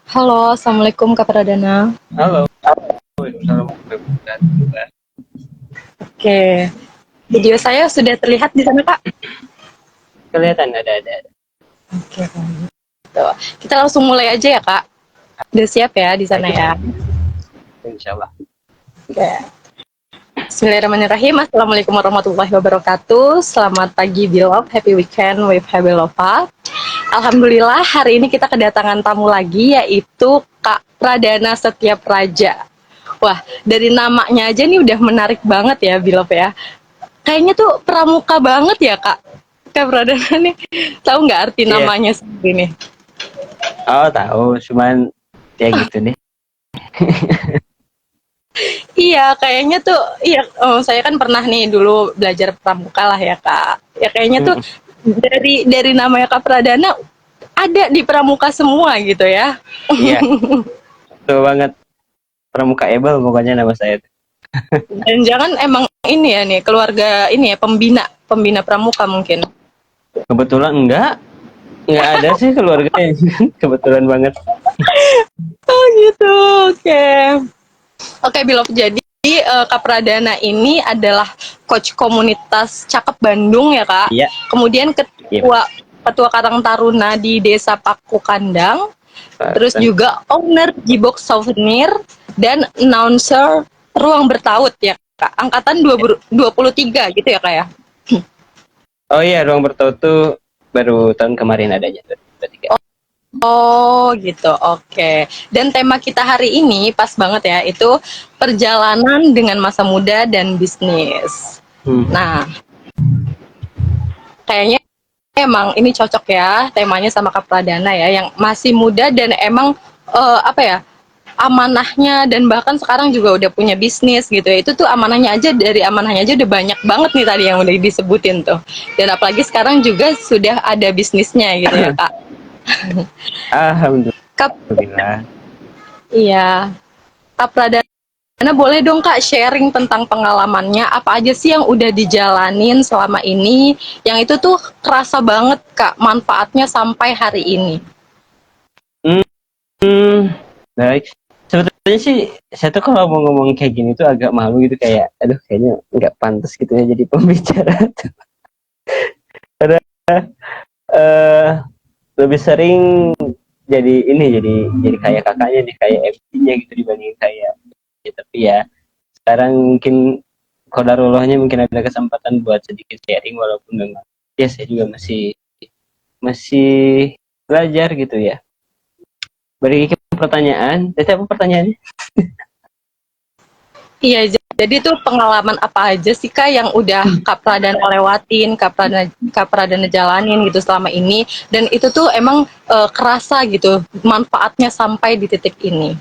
Halo, Assalamualaikum Kak Pradana. Halo, Waalaikumsalam warahmatullahi wabarakatuh. Oke, video saya sudah terlihat di sana Kak? Kelihatan ada. Oke, gitu. Kita langsung mulai aja ya Kak. Udah siap ya di sana Aja, ya? insya Allah. Oke. Bismillahirrahmanirrahim. Assalamualaikum warahmatullahi wabarakatuh. Selamat pagi Bilov, happy weekend with Happy Lova. Alhamdulillah hari ini kita kedatangan tamu lagi yaitu Kak Pradana Setiap Raja. Wah, dari namanya aja nih udah menarik banget ya Bilov ya. Kayaknya tuh pramuka banget ya Kak. Kak Pradana nih, tahu nggak arti Iya, namanya sendiri nih? oh tahu, cuman ya gitu nih. Iya, kayaknya tuh, iya, saya kan pernah nih dulu belajar pramuka lah ya Kak. Ya kayaknya tuh Mm-mm. dari namanya Kak Pradana ada di pramuka semua gitu ya. Iya, betul banget. Pramuka Ebel pokoknya nama saya. Dan jangan emang ini ya nih keluarga ini ya pembina pramuka mungkin. Kebetulan enggak ada sih keluarganya. Kebetulan banget. Oh gitu, oke. Oke, Bilov. Jadi Kak Pradana ini adalah coach komunitas Cakep Bandung ya Kak. Iya, Kemudian iya ketua Karang Taruna di Desa Paku Kandang. Terus betul. juga owner G-Box Souvenir dan announcer Ruang Bertaut ya Kak. Angkatan 2023 gitu ya Kak ya. Oh iya, ruang bertaut tuh baru tahun kemarin adanya, 2023. Oh gitu, oke. Dan tema kita hari ini pas banget ya, itu perjalanan dengan masa muda dan bisnis. Hmm. Nah, kayaknya emang ini cocok ya temanya sama Kak Pradana ya, yang masih muda dan emang apa ya, amanahnya dan bahkan sekarang juga udah punya bisnis gitu ya. Itu tuh amanahnya aja, dari amanahnya aja udah banyak banget nih tadi yang udah disebutin tuh. Dan apalagi sekarang juga sudah ada bisnisnya gitu ya Kak. Kak, Alhamdulillah. iya. Kak Pradana boleh dong Kak sharing tentang pengalamannya, apa aja sih yang udah dijalanin selama ini, yang itu tuh kerasa banget Kak manfaatnya sampai hari ini. Hmm, baik. Sebetulnya sih, saya tuh kalau mau ngomong kayak gini tuh agak malu gitu, kayak, aduh kayaknya nggak pantas gitu ya jadi pembicara. Karena eh lebih sering jadi kayak kakaknya nih, kayak MC-nya gitu dibanding kayak ya, tapi ya sekarang mungkin kodarullahnya mungkin ada kesempatan buat sedikit sharing, walaupun memang ya saya juga masih masih belajar gitu ya. Beri pertanyaan, jadi apa pertanyaannya? Iya, jadi tuh pengalaman apa aja sih Kak yang udah Kak Pradana lewatin, Kak Pradana jalanin gitu selama ini, dan itu tuh emang kerasa gitu manfaatnya sampai di titik ini.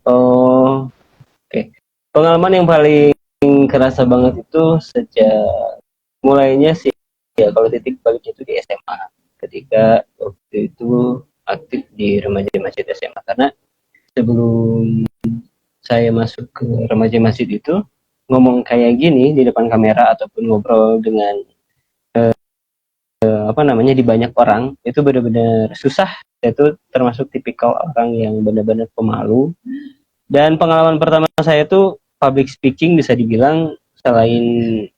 Oh, oke. Pengalaman yang paling kerasa banget itu sejak mulainya sih, ya kalau titik baliknya itu di SMA, ketika waktu itu aktif di remaja masjid SMA. Karena sebelum saya masuk ke remaja masjid itu, ngomong kayak gini di depan kamera ataupun ngobrol dengan apa namanya di banyak orang itu benar-benar susah. Saya itu termasuk tipikal orang yang benar-benar pemalu. Dan pengalaman pertama saya itu public speaking, bisa dibilang. Selain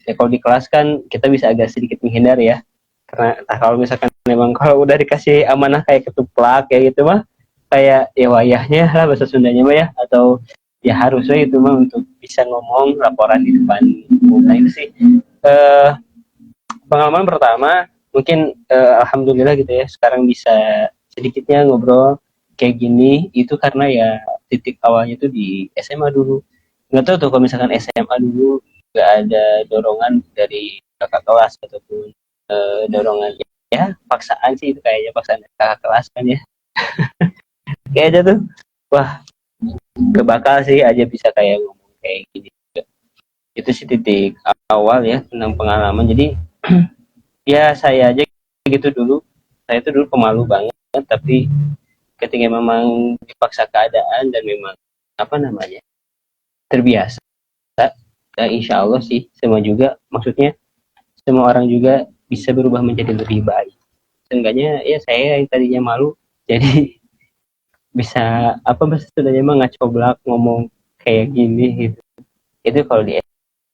ya kalau di kelas kan kita bisa agak sedikit menghindar ya, karena kalau misalkan memang kalau udah dikasih amanah kayak ketuplak kayak gitu mah, kayak ya wayahnya lah bahasa Sundanya mah ya, atau ya harusnya itu mah untuk bisa ngomong laporan di depan umum. Nah itu sih eh, pengalaman pertama. Mungkin alhamdulillah gitu ya sekarang bisa sedikitnya ngobrol kayak gini, itu karena ya titik awalnya tuh di SMA dulu. Nggak tahu tuh kalau misalkan SMA dulu nggak ada dorongan dari kakak kelas ataupun dorongan, ya paksaan sih, itu kayaknya paksaan kakak kelas kan ya, kayaknya tuh wah gak bakal sih aja bisa kayak ngomong kayak gini. Itu sih titik awal ya tentang pengalaman. Jadi ya saya aja gitu dulu, saya tuh dulu pemalu banget, tapi ketika memang dipaksa keadaan dan memang apa namanya terbiasa, dan insya Allah sih semua juga, maksudnya semua orang juga bisa berubah menjadi lebih baik. Seenggaknya ya saya yang tadinya malu jadi bisa apa bahasa Sundanya mah ngacoblak ngomong kayak gini gitu. Itu kalau di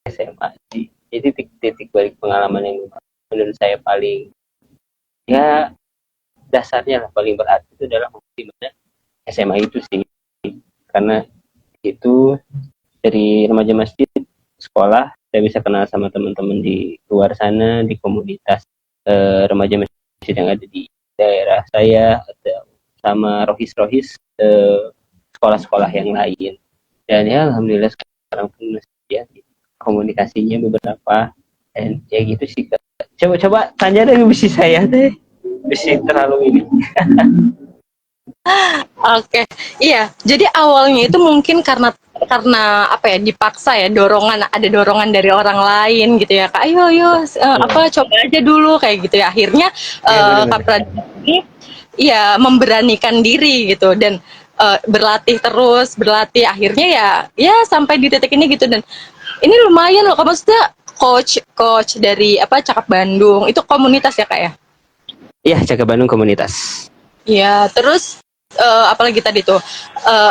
SMA sih. Jadi titik-titik balik pengalaman yang menurut saya paling ya dasarnya lah paling berarti itu adalah di mana SMA itu sih. Karena itu dari remaja masjid sekolah saya bisa kenal sama teman-teman di luar sana di komunitas remaja masjid yang ada di daerah saya ada sama rohis-rohis sekolah-sekolah yang lain dan ya alhamdulillah sekarang pun masih ya komunikasinya beberapa dan ya gitu sih Kak. Coba-coba tanya deh bisi saya deh bisi terlalu ini. Oke, iya. Jadi awalnya itu mungkin karena apa ya dipaksa ya ada dorongan dari orang lain gitu ya kak. Ayo ayo apa coba aja dulu kayak gitu ya. Akhirnya Ya Kak benar-benar. Pradip ini ya memberanikan diri gitu dan berlatih terus berlatih akhirnya ya sampai di titik ini gitu dan ini lumayan loh. Maksudnya coach dari apa Cakap Bandung itu komunitas ya kak ya. Iya, Jaga Bandung komunitas. Iya, terus apalagi tadi tuh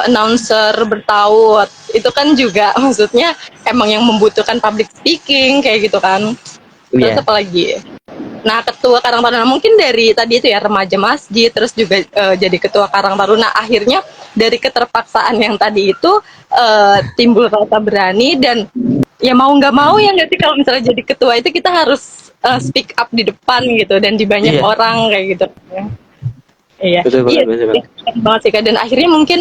announcer bertaut itu kan juga maksudnya emang yang membutuhkan public speaking kayak gitu kan. Terus Iya. apalagi? Nah, ketua Karang Taruna mungkin dari tadi itu ya remaja masjid, terus juga jadi ketua Karang Taruna. Akhirnya dari keterpaksaan yang tadi itu timbul rasa berani dan ya mau nggak mau ya nggak sih kalau misalnya jadi ketua itu kita harus speak up di depan gitu dan di banyak Iya, orang kayak gitu. Iya, betul iya, banget, betul banget. banget sih kak. Dan akhirnya mungkin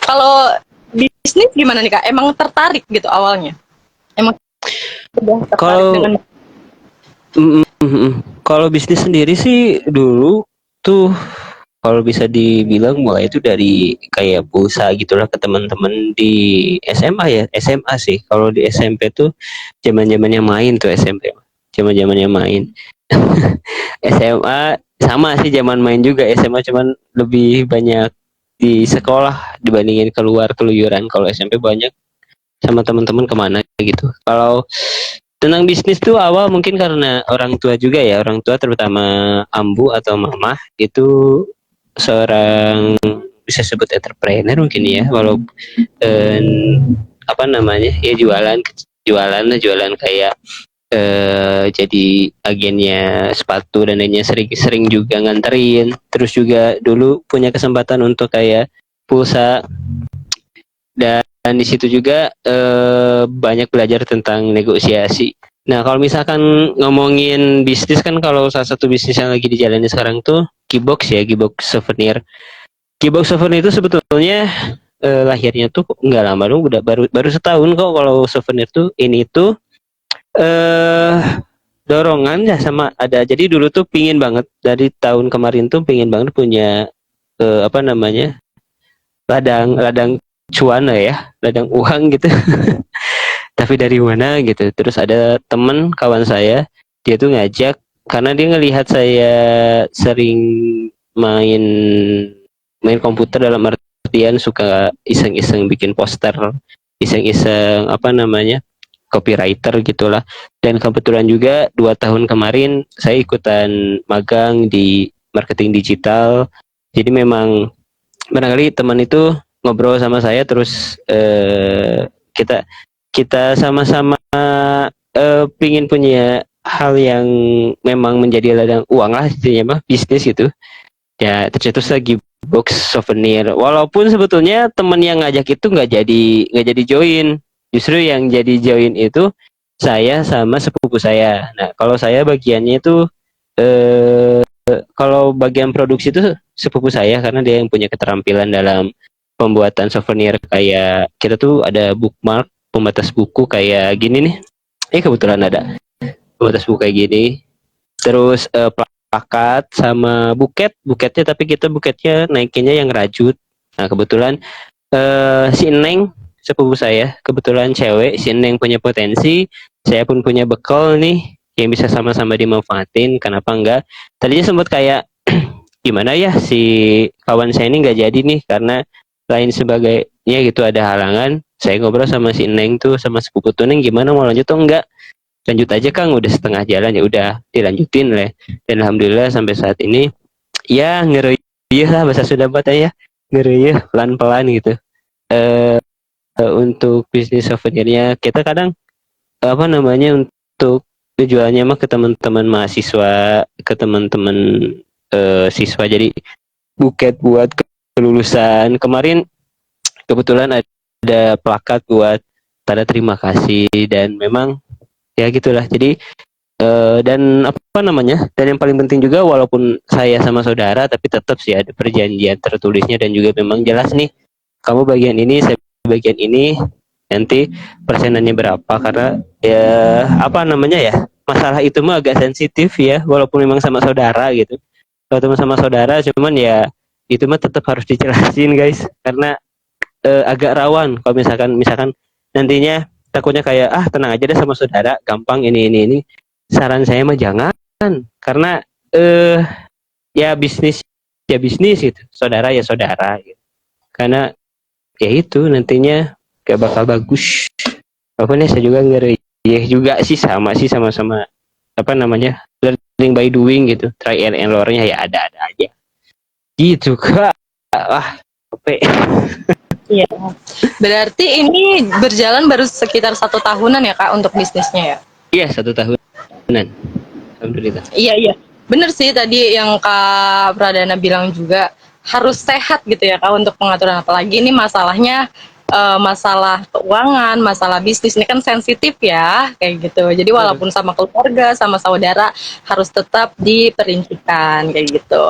kalau bisnis gimana nih kak? Emang tertarik gitu awalnya? Emang udah tertarik Kalau dengan kalau bisnis sendiri sih dulu tuh kalau bisa dibilang mulai itu dari kayak pulsa gitulah ke teman-teman di SMA ya SMA sih kalau di SMP tuh zaman-zamannya main tuh SMP zaman-zamannya main SMA sama sih zaman main juga SMA cuman lebih banyak di sekolah dibandingin keluar keluyuran kalau SMP banyak sama teman-teman kemana gitu kalau tentang bisnis tuh awal mungkin karena orang tua juga ya orang tua terutama ambu atau mama itu seorang bisa sebut entrepreneur mungkin ya walau eh, apa namanya ya jualan kayak jadi agennya sepatu dan lainnya sering-sering juga nganterin terus juga dulu punya kesempatan untuk kayak pulsa dan di situ juga banyak belajar tentang negosiasi. Nah, kalau misalkan ngomongin bisnis kan kalau salah satu bisnis yang lagi dijalani sekarang tuh Keybox ya, Keybox Souvenir. Keybox Souvenir itu sebetulnya lahirnya tuh nggak lama dong, udah baru setahun kok kalau souvenir tuh ini tuh eh dorongan ya sama ada. Jadi dulu tuh pingin banget dari tahun kemarin tuh pingin banget punya apa namanya ladang ladang cuan lah ya, ladang uang gitu. Tapi dari mana gitu terus ada temen kawan saya dia tuh ngajak karena dia ngelihat saya sering main main komputer dalam artian suka iseng-iseng bikin poster iseng-iseng apa namanya copywriter gitulah dan kebetulan juga 2 tahun kemarin saya ikutan magang di marketing digital jadi memang barangkali teman itu ngobrol sama saya terus kita kita sama-sama pingin punya hal yang memang menjadi ladang uang lah istilahnya mah bisnis gitu ya tercetus lagi box souvenir walaupun sebetulnya temen yang ngajak itu nggak jadi join justru yang jadi join itu saya sama sepupu saya nah kalau saya bagiannya itu eh, kalau bagian produksi itu sepupu saya karena dia yang punya keterampilan dalam pembuatan souvenir kayak kita tuh ada bookmark pembatas buku kayak gini nih kebetulan ada pembatas buku kayak gini terus plakat sama buketnya tapi kita buketnya naikinnya yang rajut nah kebetulan si Neng sepupu saya kebetulan cewek si Neng punya potensi saya pun punya bekal nih yang bisa sama-sama dimanfaatin kenapa enggak tadinya sempat kayak gimana ya si kawan saya ini nggak jadi nih karena lain sebagainya gitu ada halangan saya ngobrol sama si Neng tuh sama sepupu tuh Neng gimana mau lanjut tuh enggak lanjut aja Kang udah setengah jalan ya udah dilanjutin lah dan alhamdulillah sampai saat ini ya ngeroyih lah bahasa Sunda buat ya ngeri ya pelan-pelan gitu. Eh untuk bisnis souvenirnya kita kadang apa namanya untuk tujuannya mah ke teman-teman mahasiswa, ke teman-teman siswa. Jadi buket buat kelulusan. Kemarin kebetulan ada plakat buat tanda terima kasih dan memang ya gitulah. Jadi dan apa namanya? Dan yang paling penting juga walaupun saya sama saudara tapi tetap sih ada perjanjian tertulisnya dan juga memang jelas nih kamu bagian ini, saya bagian ini, nanti persenannya berapa karena ya apa namanya ya? Masalah itu mah agak sensitif ya walaupun memang sama saudara gitu. Kalau teman sama saudara cuman ya itu mah tetap harus dijelasin guys karena agak rawan kalau misalkan nantinya takutnya kayak tenang aja deh sama saudara gampang ini saran saya mah jangan karena eh ya bisnis gitu saudara ya saudara gitu. Karena ya itu nantinya gak bakal bagus walaupun ya saya juga ngeri ya juga sih sama-sama apa namanya learning by doing gitu try and errornya ya ada aja gitu kak capek. Iya. Berarti ini berjalan baru sekitar 1 tahunan ya Kak untuk bisnisnya ya? Iya 1 tahunan alhamdulillah. Iya, iya. Bener sih tadi yang Kak Pradana bilang juga harus sehat gitu ya Kak untuk pengaturan, apalagi ini masalahnya masalah keuangan, masalah bisnis ini kan sensitif ya kayak gitu. Jadi walaupun sama keluarga, sama saudara harus tetap diperincikan kayak gitu.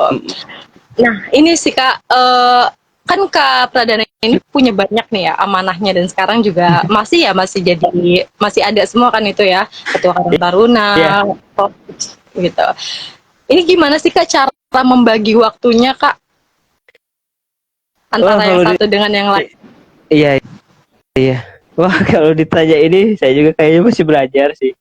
Nah, ini sih Kak, kan Kak Pradana ini punya banyak nih ya amanahnya dan sekarang juga masih ada semua kan itu ya, Ketua Karang Taruna, Iya. gitu. Ini gimana sih Kak cara membagi waktunya Kak antara yang kalau satu dengan yang lain? iya wah kalau ditanya ini saya juga kayaknya masih belajar sih.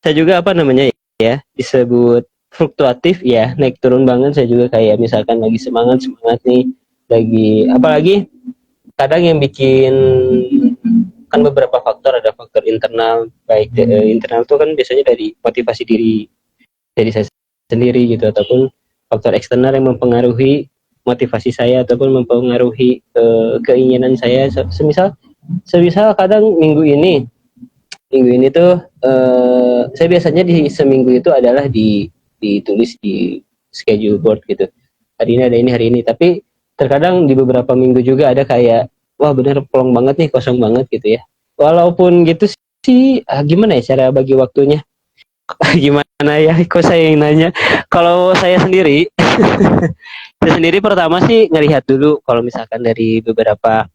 Saya juga apa namanya ya disebut fluktuatif ya naik turun banget. Saya juga kayak misalkan lagi semangat nih lagi apalagi kadang yang bikin kan beberapa faktor, ada faktor internal baik internal tuh kan biasanya dari motivasi diri dari saya sendiri gitu ataupun faktor eksternal yang mempengaruhi motivasi saya ataupun mempengaruhi keinginan saya. Semisal kadang minggu ini tuh saya biasanya di seminggu itu adalah ditulis di schedule board gitu. Hari ini ada ini, hari ini. Tapi terkadang di beberapa minggu juga ada kayak wah bener plong banget nih, kosong banget gitu ya. Walaupun gitu sih gimana ya cara bagi waktunya? Gimana ya? Kok saya yang nanya? Kalau saya sendiri saya sendiri pertama sih ngelihat dulu kalau misalkan dari beberapa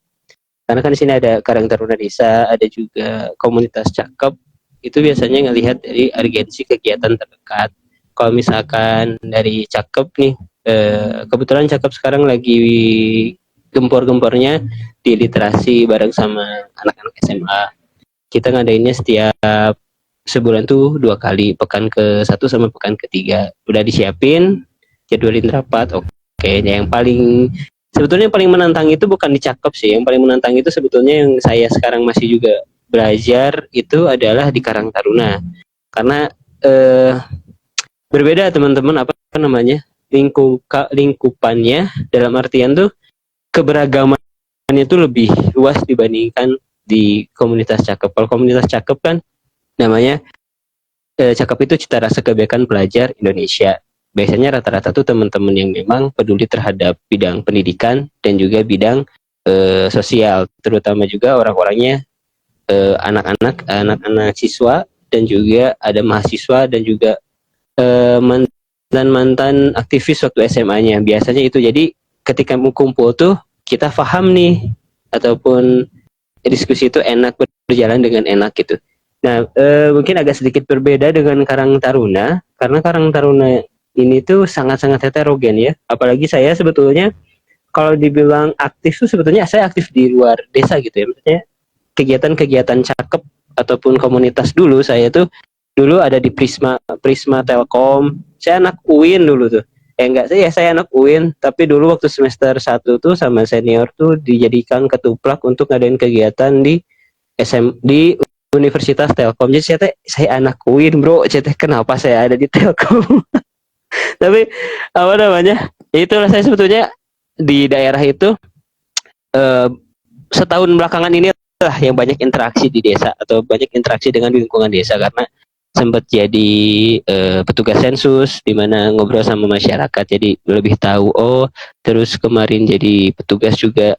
karena kan di sini ada Karang Taruna Desa, ada juga komunitas cakep. Itu biasanya ngelihat dari urgensi kegiatan terdekat. Kalau misalkan dari cakep nih, kebetulan cakep sekarang lagi gempor-gempornya di literasi bareng sama anak-anak SMA. Kita ngadainnya setiap sebulan tuh 2 kali, pekan ke-1 sama pekan ke-3. Udah disiapin, jadwalin rapat. Oke, yang paling sebetulnya yang paling menantang itu bukan di cakep sih. Yang paling menantang itu sebetulnya yang saya sekarang masih juga belajar itu adalah di Karang Taruna. Karena berbeda teman-teman apa namanya lingkupannya dalam artian tuh keberagamannya itu lebih luas dibandingkan di komunitas cakep. Kalau komunitas cakep kan namanya cakep itu cita rasa kebaikan pelajar Indonesia. Biasanya rata-rata tuh teman-teman yang memang peduli terhadap bidang pendidikan dan juga bidang sosial, terutama juga orang-orangnya anak-anak siswa dan juga ada mahasiswa dan juga mantan aktivis waktu SMA-nya. Biasanya itu jadi ketika mau kumpul tuh kita paham nih ataupun diskusi itu enak berjalan dengan enak gitu. Nah, mungkin agak sedikit berbeda dengan Karang Taruna karena Karang Taruna ini tuh sangat-sangat heterogen ya. Apalagi saya sebetulnya kalau dibilang aktif tuh sebetulnya saya aktif di luar desa gitu ya. Maksudnya kegiatan-kegiatan cakep ataupun komunitas dulu saya tuh dulu ada di Prisma Telkom. Saya anak UIN dulu tuh. Enggak saya anak UIN, tapi dulu waktu semester 1 tuh sama senior tuh dijadikan ketuplak untuk ngadain kegiatan di di Universitas Telkom. Jadi saya anak UIN, bro. Kenapa saya ada di Telkom? Tapi apa namanya? Itulah saya sebetulnya di daerah itu eh, setahun belakangan ini lah yang banyak interaksi di desa atau banyak interaksi dengan lingkungan desa karena sempat jadi petugas sensus di mana ngobrol sama masyarakat jadi lebih tahu. Oh, terus kemarin jadi petugas juga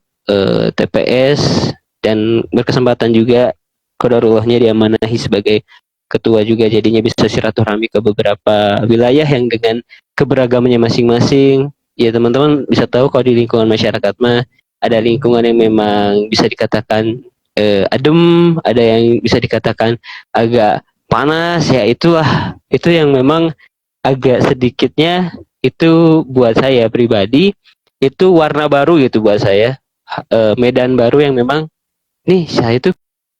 TPS dan berkesempatan juga kodarullahnya diamanahi sebagai ketua juga jadinya bisa silaturahmi ke beberapa wilayah yang dengan keberagamannya masing-masing. Ya teman-teman bisa tahu kalau di lingkungan masyarakat mah ada lingkungan yang memang bisa dikatakan adem, ada yang bisa dikatakan agak panas, ya itulah itu yang memang agak sedikitnya itu buat saya pribadi itu warna baru gitu buat saya. Medan baru yang memang nih saya itu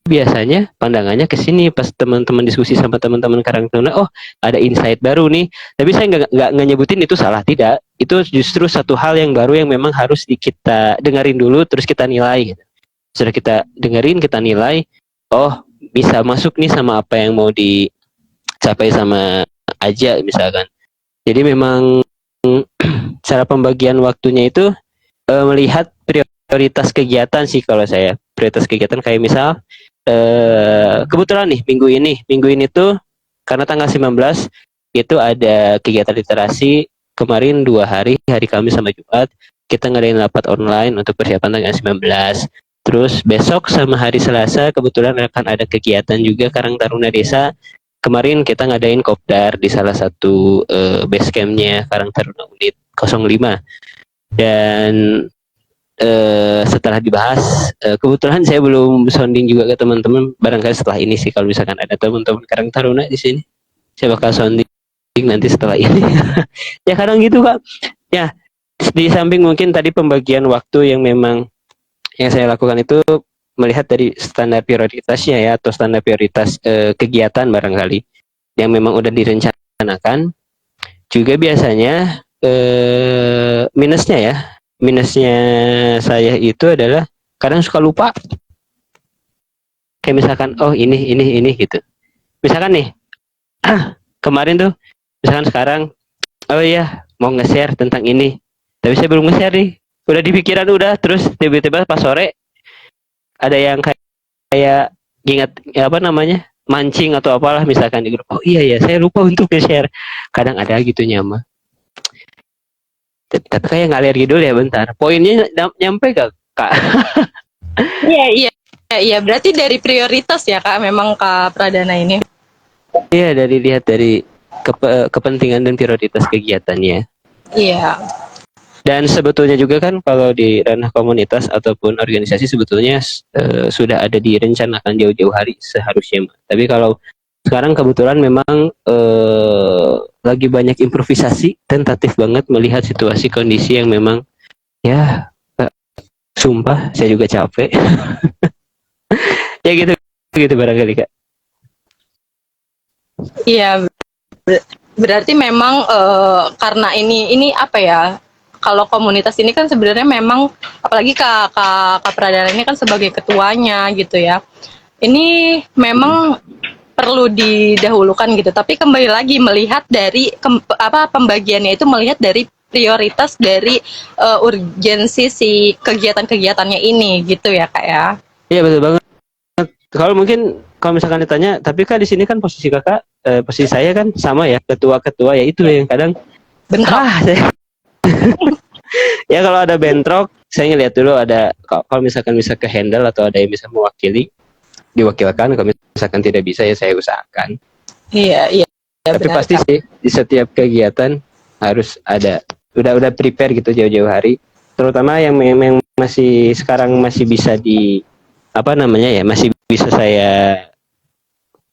biasanya pandangannya ke sini pas teman-teman diskusi sama teman-teman Karang Taruna, oh ada insight baru nih, tapi saya nggak nyebutin itu salah, tidak, itu justru satu hal yang baru yang memang harus kita dengerin dulu terus kita nilai gitu. Sudah kita dengerin kita nilai, oh bisa masuk nih sama apa yang mau dicapai sama aja misalkan. Jadi memang cara pembagian waktunya itu melihat prioritas kegiatan sih kalau saya. Prioritas kegiatan kayak misal kebetulan nih minggu ini tuh karena tanggal 19 itu ada kegiatan literasi, kemarin 2 hari, hari Kamis sama Jumat kita ngadain rapat online untuk persiapan tanggal 19. Terus besok sama hari Selasa kebetulan akan ada kegiatan juga Karang Taruna Desa. Kemarin kita ngadain kopdar di salah satu base campnya Karang Taruna Unit 05. Dan setelah dibahas, kebetulan saya belum sounding juga ke teman-teman. Barangkali setelah ini sih kalau misalkan ada teman-teman Karang Taruna di sini, saya bakal sounding nanti setelah ini. Ya kadang gitu Kak. Ya di samping mungkin tadi pembagian waktu yang memang yang saya lakukan itu melihat dari standar prioritasnya ya atau standar prioritas kegiatan barangkali yang memang udah direncanakan. Juga biasanya minusnya saya itu adalah kadang suka lupa, kayak misalkan oh ini gitu, misalkan nih kemarin tuh misalkan sekarang oh iya mau nge-share tentang ini tapi saya belum nge-share nih, udah di pikiran udah, terus tiba-tiba pas sore ada yang kayak ingat ya apa namanya mancing atau apalah misalkan di grup, oh iya ya saya lupa untuk nge-share, kadang ada gitu nyama. Tapi kayak ngalir gitu ya, bentar poinnya nyampe gak Kak? Iya, iya. Iya, berarti dari prioritas ya Kak, memang Kak Pradana ini. Iya, dari lihat dari kepentingan dan prioritas kegiatannya. Iya. Dan sebetulnya juga kan kalau di ranah komunitas ataupun organisasi sebetulnya sudah ada direncanakan jauh-jauh hari seharusnya. Tapi kalau sekarang kebetulan memang lagi banyak improvisasi, tentatif banget melihat situasi kondisi yang memang ya sumpah saya juga capek. Ya gitu barangkali Kak. Iya, berarti memang karena ini apa ya? Kalau komunitas ini kan sebenarnya memang apalagi Kak Pradana ini kan sebagai ketuanya gitu ya. Ini memang perlu didahulukan gitu. Tapi kembali lagi melihat dari pembagiannya itu melihat dari prioritas dari urgensi si kegiatan-kegiatannya ini gitu ya Kak ya. Iya betul banget. Kalau mungkin kalau misalkan ditanya, tapi Kak di sini kan posisi Kakak, posisi saya kan sama ya, ketua-ketua ya itu yang kadang bentrok. Ya kalau ada bentrok, saya ngeliat dulu ada kalau misalkan bisa ke handle atau ada yang bisa mewakili, diwakilkan. Kalau misalkan tidak bisa ya saya usahakan. Iya. Tapi benar, pasti sih di setiap kegiatan harus ada, udah prepare gitu jauh-jauh hari. Terutama yang masih sekarang masih bisa masih bisa saya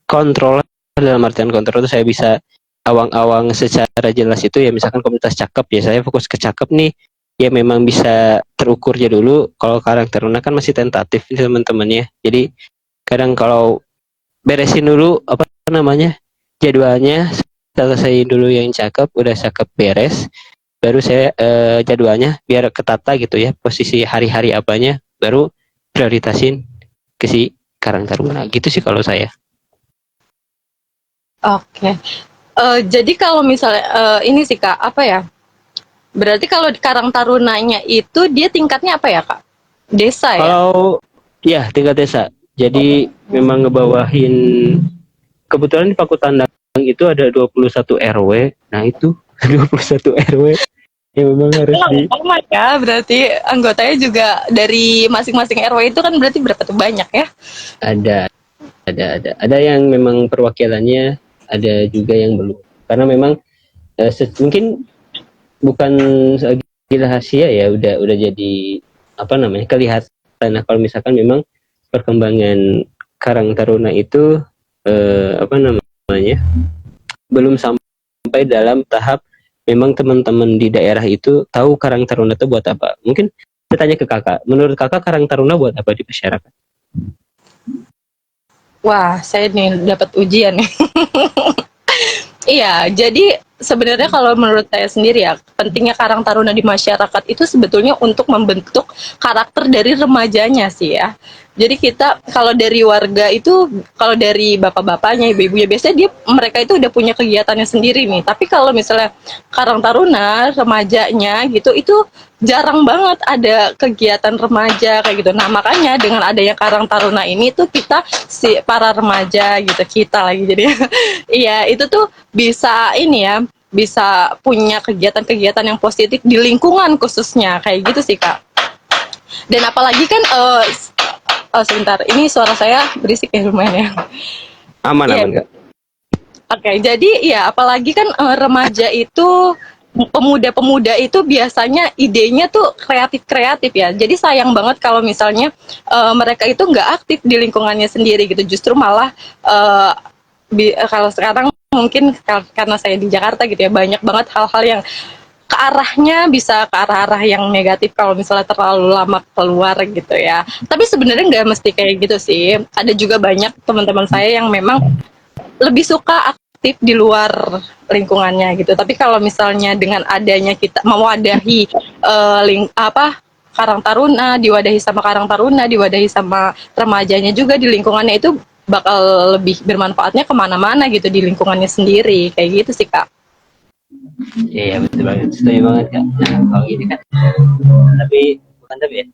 kontrol, dalam artian kontrol itu saya bisa awang-awang secara jelas itu ya, misalkan komunitas cakep ya saya fokus ke cakep nih ya, memang bisa terukur aja dulu. Kalau Karang Taruna kan masih tentatif nih teman-temannya, jadi kadang kalau beresin dulu jadwalnya, selesai dulu yang cakep, udah cakep beres baru saya jadwalnya biar ketata gitu ya, posisi hari-hari apanya baru prioritasin ke si Karang Taruna gitu sih kalau saya. Oke. Jadi kalau misalnya ini sih Kak, apa ya? Berarti kalau di Karang Tarunanya itu dia tingkatnya apa ya, Kak? Desa ya? Kalau ya tingkat desa. Jadi memang ngebawahin, kebetulan di Pakutandan itu ada 21 RW. Nah, itu 21 RW yang memang harus Lama ya, berarti anggotanya juga dari masing-masing RW itu kan berarti berapa tuh, banyak ya? ada ada yang memang perwakilannya, ada juga yang belum. Karena memang mungkin bukan lagi rahasia ya, udah jadi apa namanya, kelihatan. Nah, kalau misalkan memang perkembangan Karang Taruna itu apa namanya, belum sampai dalam tahap memang teman-teman di daerah itu tahu Karang Taruna itu buat apa. Mungkin saya tanya ke kakak, menurut kakak Karang Taruna buat apa di masyarakat? Wah, saya nih dapat ujian nih. Iya, jadi sebenarnya kalau menurut saya sendiri ya, pentingnya Karang Taruna di masyarakat itu sebetulnya untuk membentuk karakter dari remajanya sih ya. Jadi kita kalau dari warga itu, kalau dari bapak-bapaknya, ibu-ibunya, biasanya mereka itu udah punya kegiatannya sendiri nih. Tapi kalau misalnya Karang Taruna remajanya gitu, itu jarang banget ada kegiatan remaja kayak gitu. Nah, makanya dengan adanya Karang Taruna ini tuh kita si para remaja gitu, kita lagi jadi iya, itu tuh bisa ini ya, bisa punya kegiatan-kegiatan yang positif di lingkungan khususnya kayak gitu sih, Kak. Dan apalagi kan oh sebentar, ini suara saya berisik ya lumayan ya. Aman Iya. aman kak. Oke, jadi ya apalagi kan remaja itu, pemuda-pemuda itu biasanya idenya tuh kreatif-kreatif ya. Jadi sayang banget kalau misalnya mereka itu nggak aktif di lingkungannya sendiri gitu. Justru malah kalau sekarang mungkin karena saya di Jakarta gitu ya, banyak banget hal-hal yang ke arahnya bisa ke arah-arah yang negatif kalau misalnya terlalu lama keluar gitu ya. Tapi sebenarnya nggak mesti kayak gitu sih. Ada juga banyak teman-teman saya yang memang lebih suka aktif di luar lingkungannya gitu. Tapi kalau misalnya dengan adanya kita mewadahi Karang Taruna, diwadahi sama Karang Taruna, diwadahi sama remajanya juga di lingkungannya, itu bakal lebih bermanfaatnya kemana-mana gitu di lingkungannya sendiri kayak gitu sih, Kak. Iya betul banget, setuju banget kak. Nah kalau gini kan, tapi bukan tapi ya,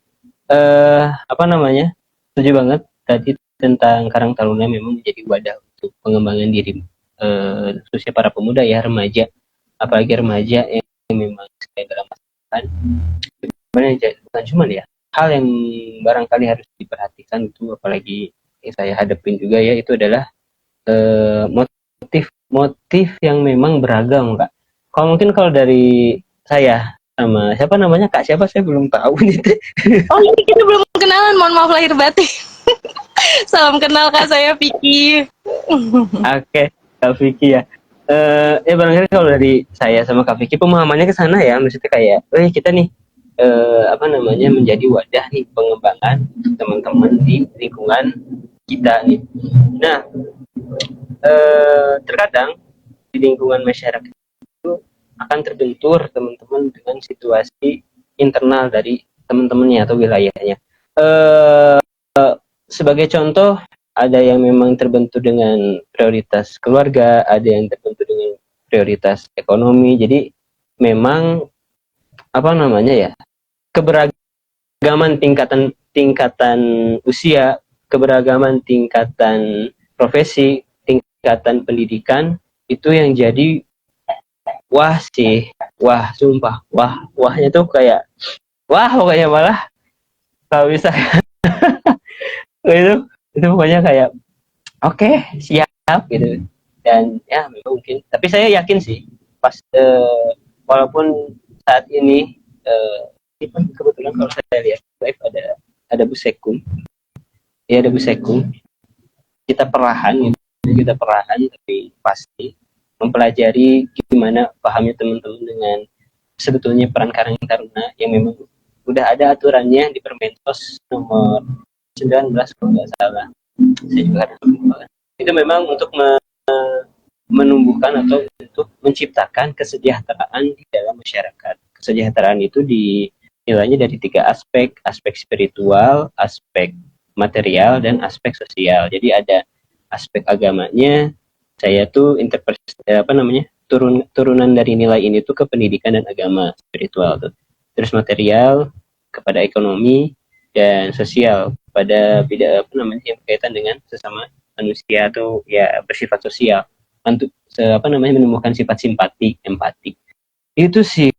apa namanya, setuju banget tadi tentang Karang Taruna memang menjadi wadah untuk pengembangan diri, khususnya para pemuda ya, remaja, apalagi remaja yang memang sedang dalam masa depan. Sebenarnya bukan cuma ya, hal yang barangkali harus diperhatikan itu, apalagi yang saya hadapin juga ya, itu adalah motif yang memang beragam kak. Kalau mungkin kalau dari saya sama siapa namanya kak, siapa saya belum tahu nih. Oh ini kita belum kenalan, mohon maaf lahir batin. Salam kenal Kak, saya Vicky. Oke, Kak Vicky ya. Ya barangkali kalau dari saya sama Kak Vicky pemahamannya ke sana ya, maksudnya kayak, kita nih apa namanya, menjadi wadah nih pengembangan teman-teman di lingkungan kita nih. Nah, terkadang di lingkungan masyarakat itu akan terbentur teman-teman dengan situasi internal dari teman-temannya atau wilayahnya. Eh, Sebagai contoh, ada yang memang terbentur dengan prioritas keluarga, ada yang terbentur dengan prioritas ekonomi. Jadi memang apa namanya ya, keberagaman tingkatan tingkatan usia, keberagaman tingkatan profesi, tingkatan pendidikan itu yang jadi wah sih, wah sumpah, wahnya tuh kayak wah, pokoknya malah kalau bisa itu pokoknya kayak oke, siap gitu. Dan ya memang mungkin, tapi saya yakin sih pas walaupun saat ini kebetulan kalau saya lihat live ada Bu Sekung, ya ada Bu Sekung, kita perlahan gitu, kita perlahan tapi pasti mempelajari gimana pahamnya teman-teman dengan sebetulnya peran Karang Taruna yang memang udah ada aturannya di Permensos nomor 19 kalau nggak salah. Saya juga ada lupa. Itu memang untuk menumbuhkan atau untuk menciptakan kesejahteraan di dalam masyarakat. Kesejahteraan itu dinilainya dari 3 aspek: aspek spiritual, aspek material, dan aspek sosial. Jadi ada aspek agamanya, saya tuh turunan dari nilai ini tuh ke pendidikan dan agama spiritual tuh. Terus material kepada ekonomi dan sosial pada bidang apa namanya yang berkaitan dengan sesama manusia atau ya bersifat sosial untuk apa namanya menemukan sifat simpati, empati. Itu sih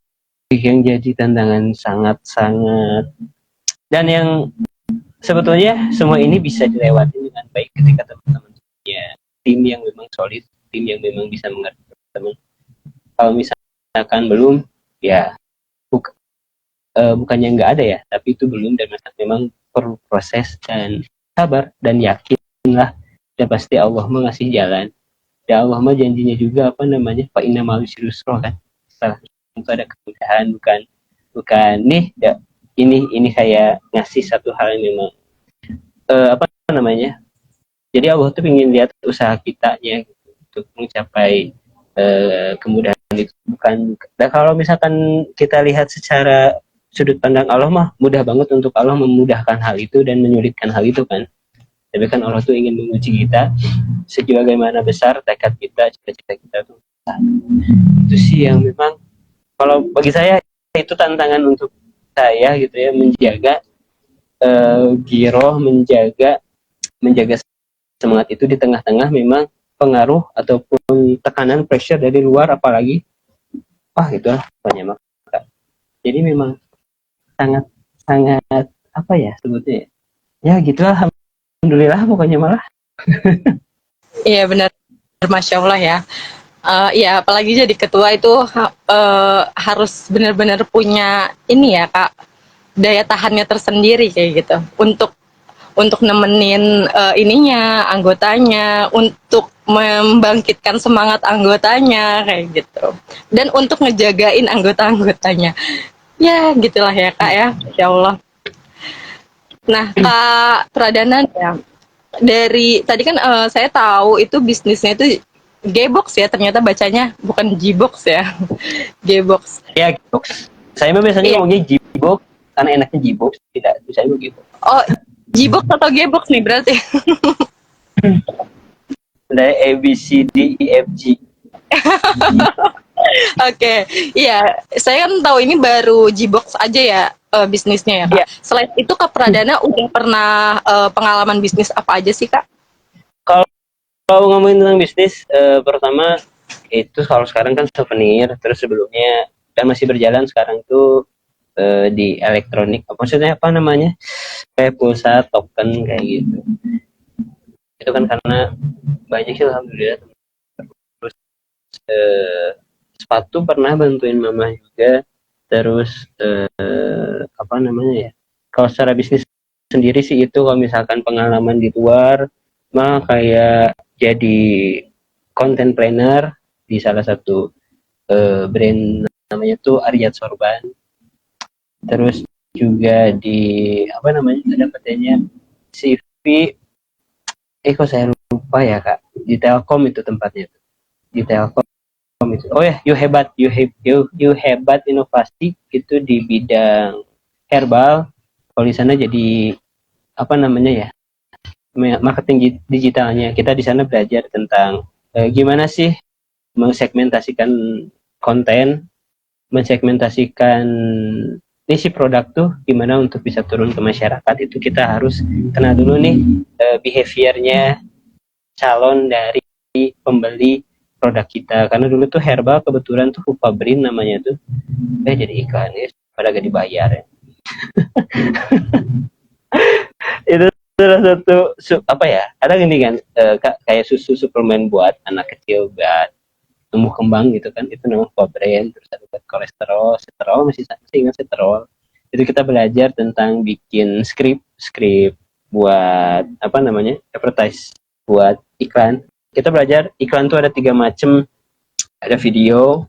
yang jadi tantangan sangat-sangat, dan yang sebetulnya semua ini bisa dilewati dengan baik ketika teman-teman punya tim yang memang solid, tim yang memang bisa mengerti teman. Kalau misalkan belum, ya bukannya nggak ada ya, tapi itu belum, dan memang perlu proses dan sabar dan yakinlah, dan pasti Allah mengasih jalan. Dan Allah mah janjinya juga apa namanya, fa inna ma'al yusri yusra kan. Setelah itu ada kemudahan, bukan nih ya, ini saya ngasih satu hal yang memang apa namanya. Jadi Allah tuh ingin lihat usaha kita ya gitu, untuk mencapai kemudahan itu, bukan. Dan kalau misalkan kita lihat secara sudut pandang Allah mah mudah banget untuk Allah memudahkan hal itu dan menyulitkan hal itu kan. Tapi kan Allah tuh ingin menguji kita sebagaimana besar tekad kita, cita-cita kita tuh. Itu sih yang memang kalau bagi saya itu tantangan untuk saya gitu ya, menjaga giroh, menjaga semangat itu di tengah-tengah memang pengaruh ataupun tekanan pressure dari luar, apalagi itu banyak maka. Jadi memang sangat apa ya sebutnya ya gitulah, alhamdulillah pokoknya malah. Iya benar, Masya Allah ya. Ya apalagi jadi ketua itu harus benar-benar punya ini ya Kak, daya tahannya tersendiri kayak gitu untuk nemenin ininya anggotanya, untuk membangkitkan semangat anggotanya kayak gitu, dan untuk ngejagain anggota-anggotanya. Ya gitulah ya Kak ya, Insya Allah. Nah Kak Pradana ya, dari tadi kan saya tahu itu bisnisnya itu G-box ya, ternyata bacanya bukan G-box ya. G-box. Ya G-box. Saya biasanya ngomongnya G-box karena enaknya G-box, tidak bisa G-box. Oh, G-box atau G-box nih berarti? Dari A B C D E F G. Oke, iya. Saya kan tahu ini baru G-box aja ya bisnisnya ya Kak. Yeah. Selain itu Kak Pradana udah pernah pengalaman bisnis apa aja sih Kak? Kalau ngomongin tentang bisnis, pertama itu kalau sekarang kan souvenir, terus sebelumnya dan masih berjalan sekarang tuh di elektronik, maksudnya apa namanya, kayak pulsa, token kayak gitu. Itu kan karena banyak sih alhamdulillah. Terus sepatu pernah bantuin mama juga. Terus apa namanya ya, kalau secara bisnis sendiri sih itu kalau misalkan pengalaman di luar mah kayak jadi content planner di salah satu brand namanya tuh Ariyat Sorban. Terus juga di apa namanya dapetnya CV, kok saya lupa ya Kak, di Telkom itu tempatnya tuh, di Telkom itu. Oh ya, you hebat inovasi itu di bidang herbal. Kalau di sana jadi apa namanya ya, marketing digitalnya. Kita di sana belajar tentang gimana sih mensegmentasikan konten, mensegmentasikan si produk tuh gimana untuk bisa turun ke masyarakat. Itu kita harus kenal dulu nih behaviornya calon dari pembeli produk kita, karena dulu tuh herbal kebetulan tuh Fabrin namanya tuh jadi iklan ya, pada gak dibayar ya. Itu salah satu apa ya, ada gini kan kayak susu suplemen buat anak kecil buat tumbuh kembang gitu kan, itu namanya Fabrin. Terus ada buat kolesterol, masih ingat seterol. Itu kita belajar tentang bikin skrip buat apa namanya, advertise, buat iklan. Kita belajar iklan tuh ada 3 macam. Ada video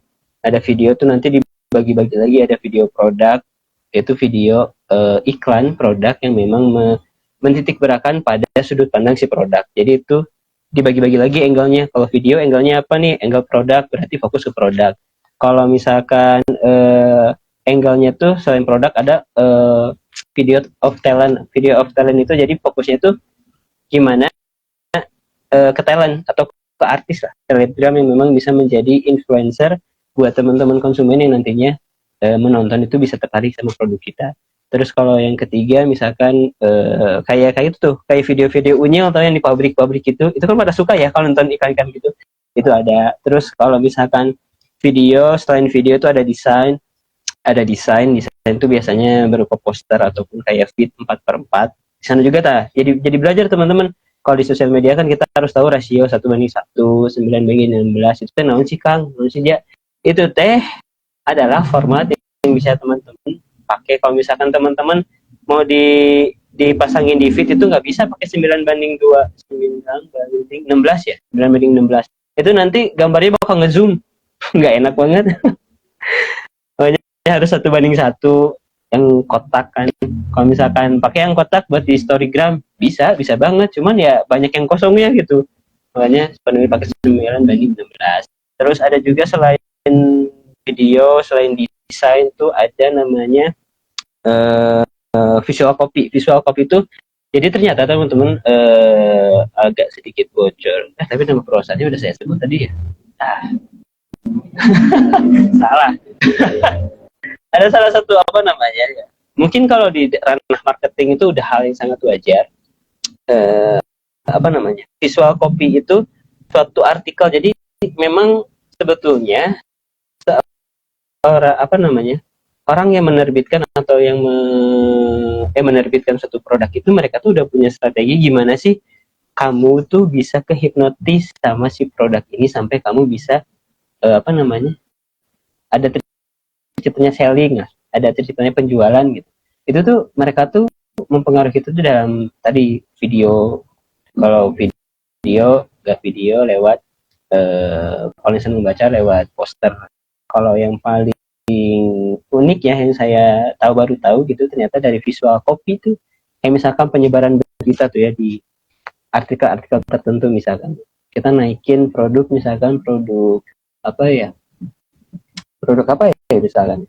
tuh nanti dibagi-bagi lagi, ada video produk, yaitu video iklan produk yang memang mentitik beratkan pada sudut pandang si produk. Jadi itu dibagi-bagi lagi angle-nya. Kalau video angle-nya apa nih? Angle produk, berarti fokus ke produk. Kalau misalkan angle-nya tuh selain produk ada video of talent. Video of talent itu jadi fokusnya tuh gimana ke talent atau ke artis lah, selebgram yang memang bisa menjadi influencer buat teman-teman konsumen yang nantinya menonton itu bisa tertarik sama produk kita. Terus kalau yang ketiga misalkan kayak itu tuh, kayak video-video unyil atau yang di pabrik-pabrik itu kan pada suka ya kalau nonton iklan-iklan gitu. Itu ada. Terus kalau misalkan video, selain video itu ada desain. Ada desain itu biasanya berupa poster ataupun kayak feed 4x4. Di sana juga jadi belajar teman-teman. Kalau di sosial media kan kita harus tahu rasio 1:1, 9:16. Itu teh naon sih Kang? Naon sih dia? Itu teh adalah format yang bisa teman-teman pakai. Kalau misalkan teman-teman mau dipasangin di feed itu nggak bisa pakai 9:2, 9:16 ya, 9:16. Itu nanti gambarnya bakal ngezoom, nggak enak banget. Makanya harus 1:1 yang kotak kan. Kalau misalkan pakai yang kotak buat di storygram bisa banget, cuman ya banyak yang kosongnya gitu. Makanya sebenarnya pakai 9:16. Terus ada juga selain video, selain desain tuh ada namanya visual copy. Visual copy itu jadi ternyata teman-teman agak sedikit bocor. Tapi nama perusahaannya udah saya sebut tadi ya. Salah. Ada salah satu apa namanya ya. Mungkin kalau di ranah marketing itu udah hal yang sangat wajar. Apa namanya? Visual copy itu suatu artikel. Jadi memang sebetulnya orang yang menerbitkan atau yang menerbitkan suatu produk itu mereka tuh udah punya strategi gimana sih kamu tuh bisa kehipnotis sama si produk ini sampai kamu bisa ada ceritanya selling, ada ceritanya penjualan gitu. Itu tuh mereka tuh mempengaruhi itu tuh dalam tadi video. Kalau video lewat kalau misalnya membaca lewat poster. Kalau yang paling unik ya yang saya baru tahu gitu ternyata dari visual copy itu kayak misalkan penyebaran berita tuh ya di artikel-artikel tertentu. Misalkan kita naikin produk, misalkan produk apa ya misalkan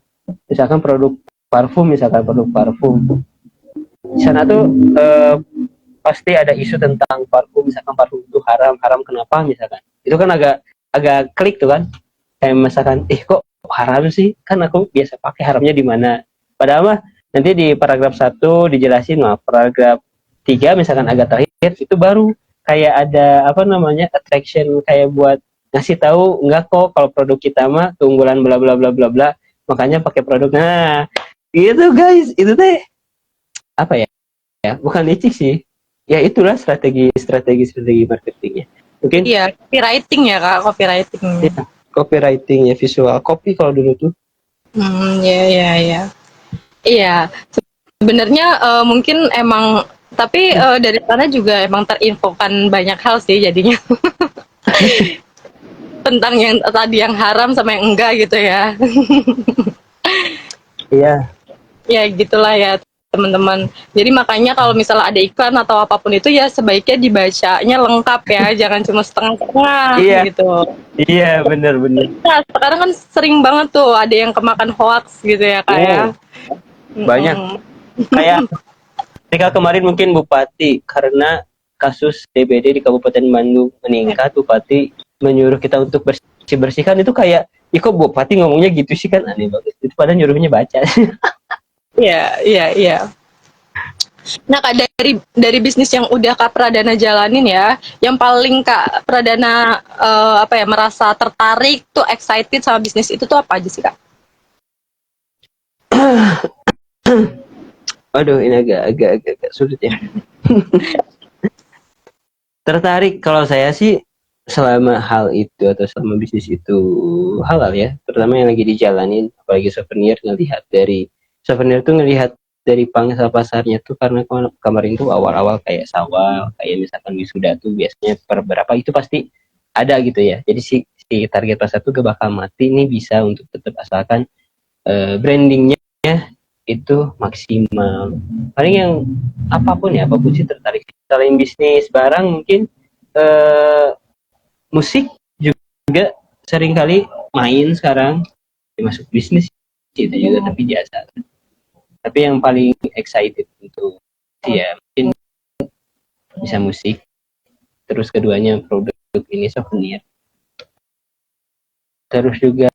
produk parfum, di sana tuh pasti ada isu tentang parfum. Misalkan parfum itu haram kenapa misalkan itu kan agak klik tuh kan, kayak misalkan kok haram sih, kan aku biasa pakai, haramnya di mana. Padahal mah nanti di paragraf 1 dijelasin, paragraf 3 misalkan agak terakhir itu baru kayak ada attraction, kayak buat ngasih tahu enggak kok kalau produk kita mah keunggulan bla bla bla bla bla, makanya pakai produk. Nah gitu guys, itu teh apa ya bukan licik sih ya, itulah strategi marketingnya mungkin. Iya, copywriting ya Kak, copywriting. Ya, copywriting ya, visual copy kalau dulu tuh. Iya. Iya, sebenarnya mungkin emang, tapi dari sana juga emang terinfokan banyak hal sih jadinya. Tentang yang tadi yang haram sama yang enggak gitu ya. Iya. Ya gitulah ya teman-teman. Jadi makanya kalau misalnya ada iklan atau apapun itu ya sebaiknya dibacanya lengkap ya, jangan cuma setengah-setengah gitu. Iya, benar. Nah, sekarang kan sering banget tuh ada yang kemakan hoax gitu ya kayak. Banyak. Kayak ketika kemarin mungkin Bupati karena kasus DBD di Kabupaten Bandung meningkat, Bupati menyuruh kita untuk bersih-bersihkan. Itu kayak, kok Bupati ngomongnya gitu sih, kan aneh banget. Itu padahal nyuruhnya baca. Iya. Nah Kak, dari bisnis yang udah Kak Pradana jalanin ya, yang paling Kak Pradana merasa tertarik tuh, excited sama bisnis itu tuh apa aja sih Kak? Aduh, ini agak sulit ya. Tertarik kalau saya sih selama hal itu atau selama bisnis itu halal ya, terutama yang lagi dijalanin, apalagi souvenir, ngelihat dari pangsa pasarnya tuh. Karena kemarin tuh awal-awal kayak sawal, kayak misalkan wisuda tuh biasanya per berapa itu pasti ada gitu ya. Jadi si target pasar tuh gak bakal mati nih, bisa untuk tetap asalkan brandingnya itu maksimal. Paling yang apapun sih tertarik. Selain bisnis barang mungkin musik juga sering kali main sekarang, masuk bisnis itu juga tapi biasa. Tapi yang paling excited untuk ya mungkin bisa musik, terus keduanya produk ini souvenir. Terus juga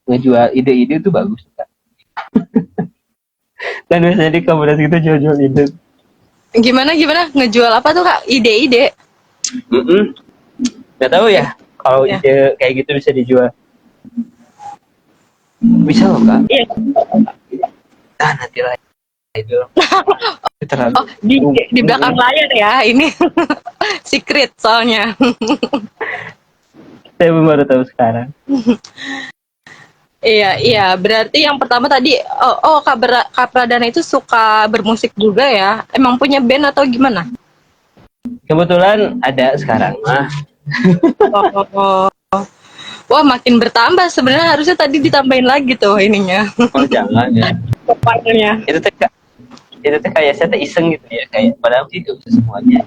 ngejual ide-ide itu bagus Kak. Dan biasanya di komunitas itu jual-jual ide. Gimana ngejual apa tuh Kak? Ide-ide. Nggak tahu ya kalau Ya. ide kayak gitu bisa dijual. Bisa loh Kak. Iya. Nanti lah itu. Terlalu. Oh, di belakang layar ya ini. Secret soalnya. Saya baru tahu sekarang. Iya. Berarti yang pertama tadi, Kak Pradana itu suka bermusik juga ya? Emang punya band atau gimana? Kebetulan ada sekarang mah. Wah, makin bertambah. Sebenarnya harusnya tadi ditambahin lagi tuh ininya. Oh jangan ya. Partnernya. Itu teh kayak saya teh iseng gitu ya, kayak padahal itu semuanya.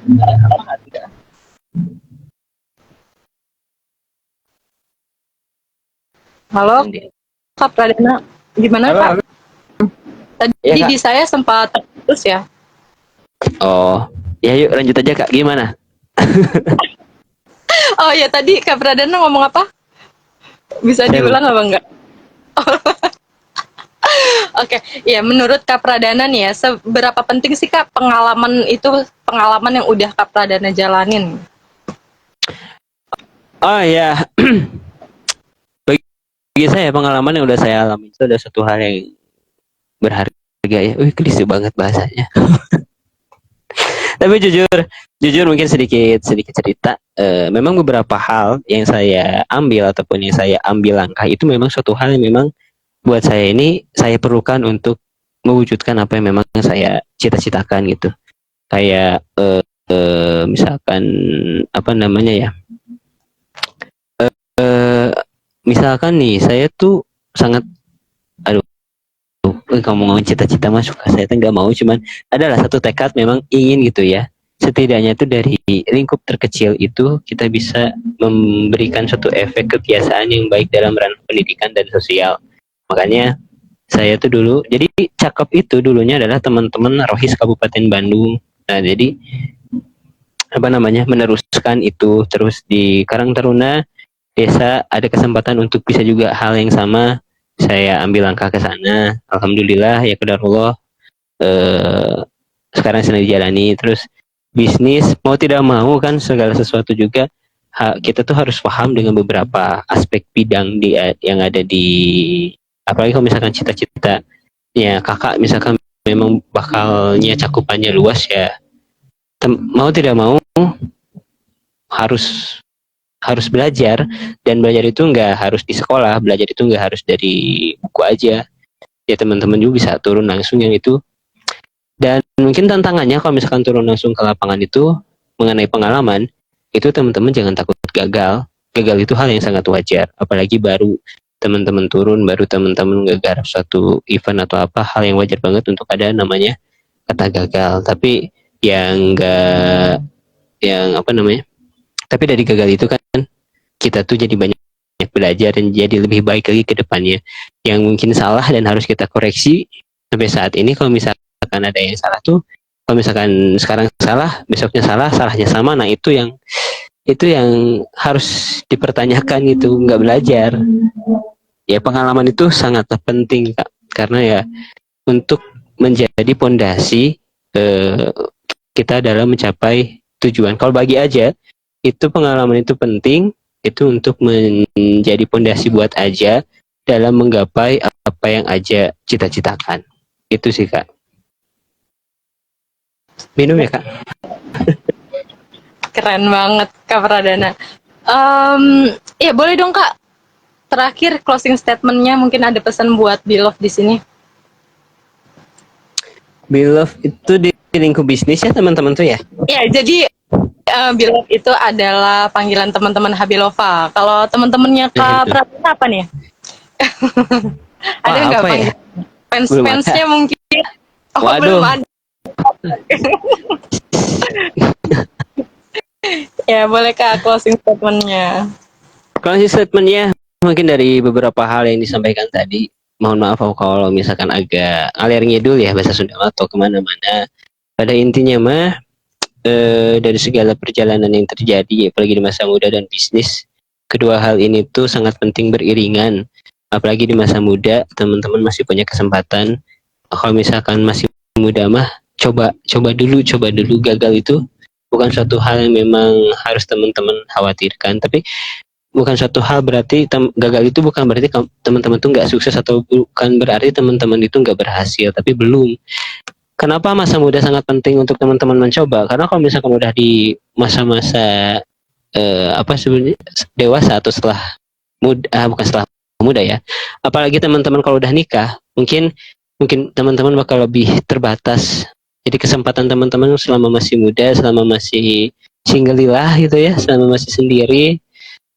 Halo, Kak Pradana. Gimana Halo, Kak? halo. Tadi Ya, Kak. di saya sempat terputus ya. Oh, ya yuk lanjut aja Kak, gimana? Oh ya, tadi Kak Pradana ngomong apa? Bisa Saya diulang apa enggak? Oke, ya menurut Kak Pradana nih ya, seberapa penting sih Kak pengalaman yang udah Kak Pradana jalanin? Oh ya, bagi saya pengalaman yang udah saya alami itu adalah satu hal yang berharga ya. Wih, klise banget bahasanya. Tapi jujur mungkin sedikit cerita. Memang beberapa hal yang saya ambil ataupun yang saya ambil langkah itu memang suatu hal yang memang buat saya ini saya perlukan untuk mewujudkan apa yang memang saya cita-citakan gitu. Kayak misalkan apa namanya ya? Misalkan nih saya tuh sangat ngomong cita-cita mah suka saya tuh nggak mau, cuman adalah satu tekad memang ingin gitu ya, setidaknya tuh dari lingkup terkecil itu kita bisa memberikan suatu efek kebiasaan yang baik dalam ranah pendidikan dan sosial. Makanya saya tuh dulu jadi cakep itu dulunya adalah teman-teman Rohis Kabupaten Bandung. Nah jadi apa namanya meneruskan itu terus di Karang Taruna desa ada kesempatan untuk bisa juga hal yang sama, saya ambil langkah ke sana. Alhamdulillah ya qadarullah, sekarang sedang dijalani. Terus bisnis mau tidak mau kan segala sesuatu juga kita tuh harus paham dengan beberapa aspek bidang yang ada di, apalagi kalau misalkan cita-cita ya kakak misalkan memang bakalnya cakupannya luas ya, mau tidak mau harus belajar. Dan belajar itu nggak harus di sekolah, belajar itu nggak harus dari buku aja ya, teman-teman juga bisa turun langsung yang itu. Dan mungkin tantangannya kalau misalkan turun langsung ke lapangan itu mengenai pengalaman itu, teman-teman jangan takut gagal itu hal yang sangat wajar, apalagi baru teman-teman turun, baru teman-teman ngegarap suatu event atau apa, hal yang wajar banget untuk ada namanya kata gagal. Tapi yang enggak, yang apa namanya, tapi dari gagal itu kan kita tuh jadi banyak belajar dan jadi lebih baik lagi ke depannya. Yang mungkin salah dan harus kita koreksi sampai saat ini, kalau misalkan ada yang salah tuh, kalau misalkan sekarang salah, besoknya salah, salahnya sama, nah itu yang harus dipertanyakan, itu nggak belajar. Ya pengalaman itu sangat penting Kak, karena ya untuk menjadi pondasi kita dalam mencapai tujuan. Kalau bagi aja itu pengalaman itu penting, itu untuk menjadi pondasi buat aja dalam menggapai apa yang aja cita-citakan. Itu sih Kak. Minum ya Kak. Keren banget Kak Pradana. Ya boleh dong Kak, terakhir closing statementnya mungkin ada pesan buat Beloved di sini. Beloved itu di lingkup bisnis ya teman-teman tuh ya. Ya jadi Beloved itu adalah panggilan teman-teman Habilova. Kalau teman-temannya Kak Pradana apa nih? Ada nggak panggilan? Ya? Fans-fansnya mungkin? Oh, waduh. belum ada. Ya boleh Kak closing statementnya. Closing statementnya mungkin dari beberapa hal yang disampaikan tadi. Mohon maaf kalau misalkan agak ngalir ngidul ya bahasa Sunda atau kemana-mana. Pada intinya mah dari segala perjalanan yang terjadi, apalagi di masa muda dan bisnis. Kedua hal ini tuh sangat penting beriringan. Apalagi di masa muda, teman-teman masih punya kesempatan. Kalau misalkan masih muda mah, coba dulu. Gagal itu bukan suatu hal yang memang harus teman-teman khawatirkan, tapi bukan suatu hal berarti gagal itu bukan berarti teman-teman tuh nggak sukses, atau bukan berarti teman-teman itu nggak berhasil, tapi belum. Kenapa masa muda sangat penting untuk teman-teman mencoba? Karena kalau misalkan udah di masa-masa apa sebenarnya dewasa atau setelah muda, bukan setelah muda ya. Apalagi teman-teman kalau udah nikah, mungkin mungkin teman-teman bakal lebih terbatas. Jadi kesempatan teman-teman selama masih muda, selama masih singgelilah gitu ya, selama masih sendiri,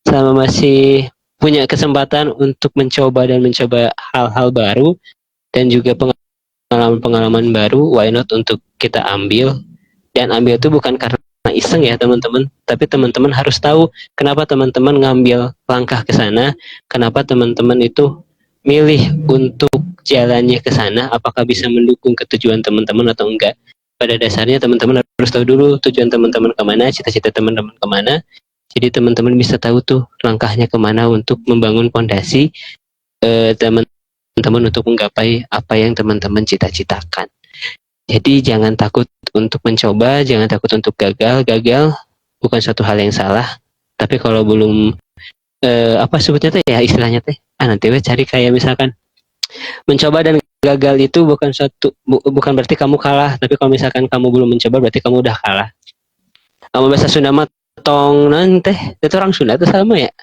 selama masih punya kesempatan untuk mencoba hal-hal baru dan juga pengalaman-pengalaman baru, why not untuk kita ambil. Dan ambil itu bukan karena iseng ya teman-teman, tapi teman-teman harus tahu kenapa teman-teman ngambil langkah ke sana, kenapa teman-teman itu milih untuk jalannya ke sana, apakah bisa mendukung ketujuan teman-teman atau enggak. Pada dasarnya teman-teman harus tahu dulu tujuan teman-teman kemana, cita-cita teman-teman kemana, jadi teman-teman bisa tahu tuh langkahnya kemana untuk membangun fondasi teman-teman untuk menggapai apa yang teman-teman cita-citakan. Jadi jangan takut untuk mencoba, jangan takut untuk gagal. Gagal bukan suatu hal yang salah. Tapi kalau belum apa sebutnya teh ya, istilahnya teh, nanti we cari kayak misalkan mencoba dan gagal itu bukan berarti kamu kalah. Tapi kalau misalkan kamu belum mencoba berarti kamu udah kalah. Kamu bahasa Sunda mah tong nanti itu orang Sunda itu sama ya.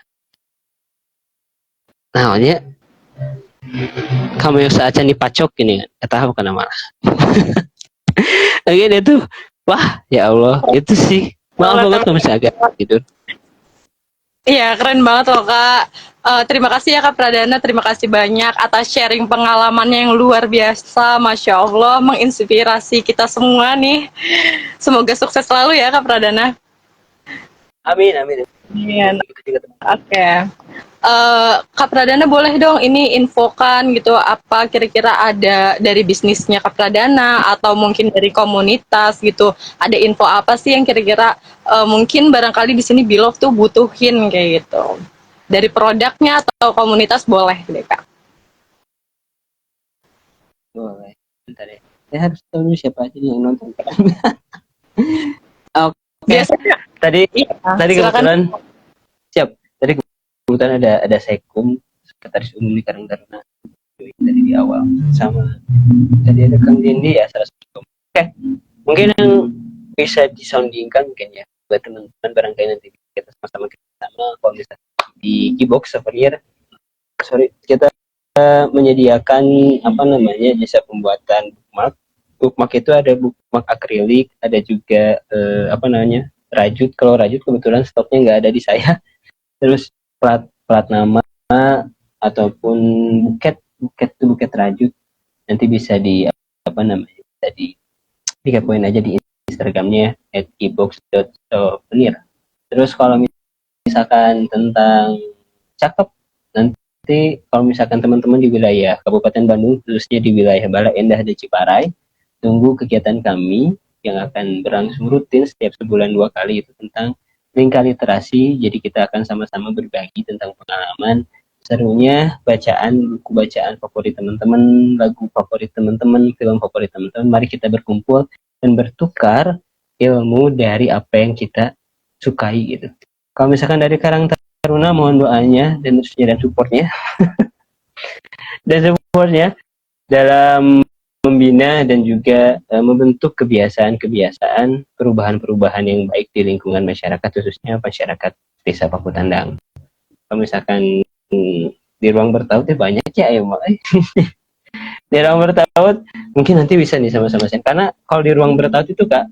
Nah, kamu yang saat dipacok gini kan, kata apa nama lah. Lagi dia tuh, wah ya Allah, itu sih maaf banget kalau misalnya agak tidur. Iya, keren banget loh Kak. Terima kasih ya Kak Pradana, terima kasih banyak atas sharing pengalamannya yang luar biasa. Masya Allah, menginspirasi kita semua nih. Semoga sukses selalu ya Kak Pradana. Amin, amin. Amin. Oke. Kak Pradana boleh dong ini infokan gitu apa kira-kira ada dari bisnisnya Kak Pradana atau mungkin dari komunitas gitu. Ada info apa sih yang kira-kira mungkin barangkali di sini Bilov tuh butuhin kayak gitu. Dari produknya atau komunitas boleh deh Kak. Boleh. Bentar ya. Saya harus tahu siapa aja yang nonton. Oke. Biasanya Tadi iya, kebetulan siap. Tadi kebetulan ada Sekum, sekretaris umum di Karang Taruna dari di awal, sama tadi ada Kang Dendi ya, salah satu. Oke, mungkin yang bisa disoundingkan mungkin ya buat teman-teman, barangkali nanti kita sama-sama kalau misalnya di Keybox Souvenir, kita menyediakan apa namanya jasa pembuatan bookmark. Bookmark itu ada bookmark akrilik, ada juga apa namanya rajut. Kalau rajut kebetulan stoknya nggak ada di saya. Terus plat nama ataupun buket rajut nanti bisa di apa namanya, bisa di kepoin aja di Instagramnya @keybox.souvenir. Terus kalau misalkan tentang cakep, nanti kalau misalkan teman-teman di wilayah Kabupaten Bandung, khususnya di wilayah Bala Endah dan Ciparai, tunggu kegiatan kami yang akan berlangsung rutin setiap sebulan 2 kali, itu tentang lingkar literasi. Jadi kita akan sama-sama berbagi tentang pengalaman serunya, buku bacaan favorit teman-teman, lagu favorit teman-teman, film favorit teman-teman. Mari kita berkumpul dan bertukar ilmu dari apa yang kita sukai gitu. Kalau misalkan dari Karang Taruna, mohon doanya dan supportnya dan supportnya dalam membina dan juga membentuk kebiasaan-kebiasaan perubahan-perubahan yang baik di lingkungan masyarakat, khususnya masyarakat Desa Pakutandang. Kalau misalkan di ruang bertaut banyak ya ayo mulai. Di ruang bertaut mungkin nanti bisa nih sama-sama, karena kalau di ruang bertaut itu Kak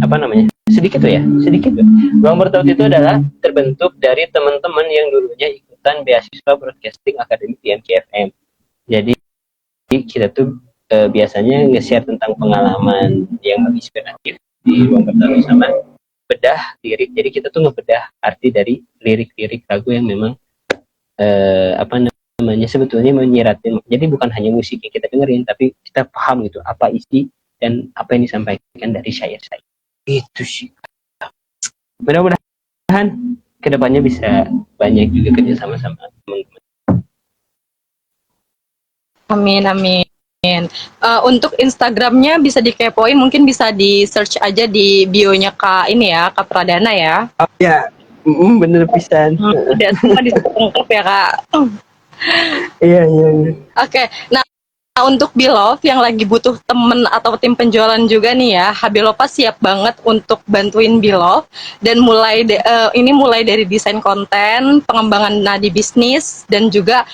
apa namanya sedikit tuh. Ruang bertaut itu adalah terbentuk dari teman-teman yang dulunya ikutan beasiswa broadcasting akademik di MKFM. Jadi kita tuh biasanya nge-share tentang pengalaman yang inspiratif di ruang bertaut sama bedah lirik. Jadi kita tuh ngebedah arti dari lirik-lirik lagu yang memang apa namanya sebetulnya menyiratin. Jadi bukan hanya musik yang kita dengerin, tapi kita paham gitu apa isi dan apa yang disampaikan dari syair-syair. Itu sih. Mudah-mudahan kedepannya bisa banyak juga kerja sama-sama teman-teman. Amin, amin. Untuk Instagramnya bisa dikepoin, mungkin bisa di search aja di bio-nya Kak ini ya, Kak Pradana ya. Oh ya, bener pisan. Udah semua lengkap ya Kak. Iya. Oke, nah untuk Bilov yang lagi butuh temen atau tim penjualan juga nih ya, Habilova siap banget untuk bantuin Bilov dan ini mulai dari desain konten, pengembangan nadi bisnis dan juga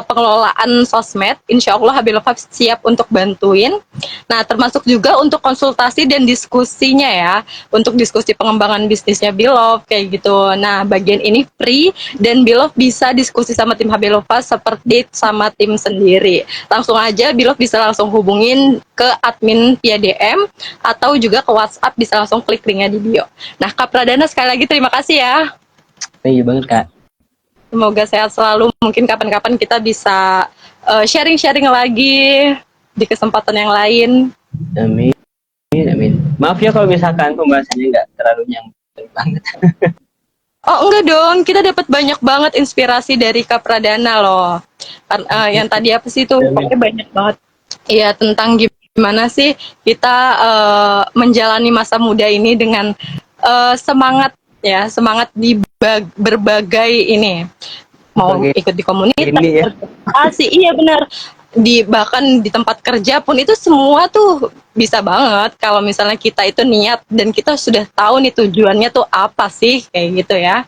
pengelolaan sosmed. Insya Allah Habilova siap untuk bantuin. Nah, termasuk juga untuk konsultasi dan diskusinya ya, untuk diskusi pengembangan bisnisnya Bilov kayak gitu. Nah, bagian ini free dan Bilov bisa diskusi sama tim Habilova seperti sama tim sendiri. Langsung aja Bilov bisa langsung hubungin ke admin via DM atau juga ke WhatsApp, bisa langsung klik linknya di bio. Nah, Kak Pradana sekali lagi terima kasih ya. Thank you banget Kak. Semoga sehat selalu. Mungkin kapan-kapan kita bisa sharing-sharing lagi di kesempatan yang lain. Amin. Maaf ya kalau misalkan pembahasannya nggak terlalu nyambung banget. Oh enggak dong, kita dapat banyak banget inspirasi dari Kak Pradana loh. Yang tadi apa sih itu? Pokoknya banyak banget. Iya, tentang gimana sih kita menjalani masa muda ini dengan semangat ya, semangat di berbagai ini. Mau ikut di komunitas, ini ya. iya benar. Bahkan di tempat kerja pun itu semua tuh bisa banget kalau misalnya kita itu niat dan kita sudah tahu nih tujuannya tuh apa sih kayak gitu ya.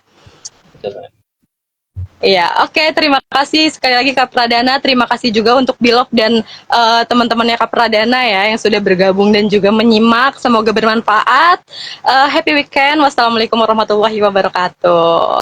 Betul. Iya, oke, terima kasih sekali lagi Kak Pradana. Terima kasih juga untuk Bilov dan teman-temannya Kak Pradana ya yang sudah bergabung dan juga menyimak. Semoga bermanfaat. Happy weekend. Wassalamualaikum warahmatullahi wabarakatuh.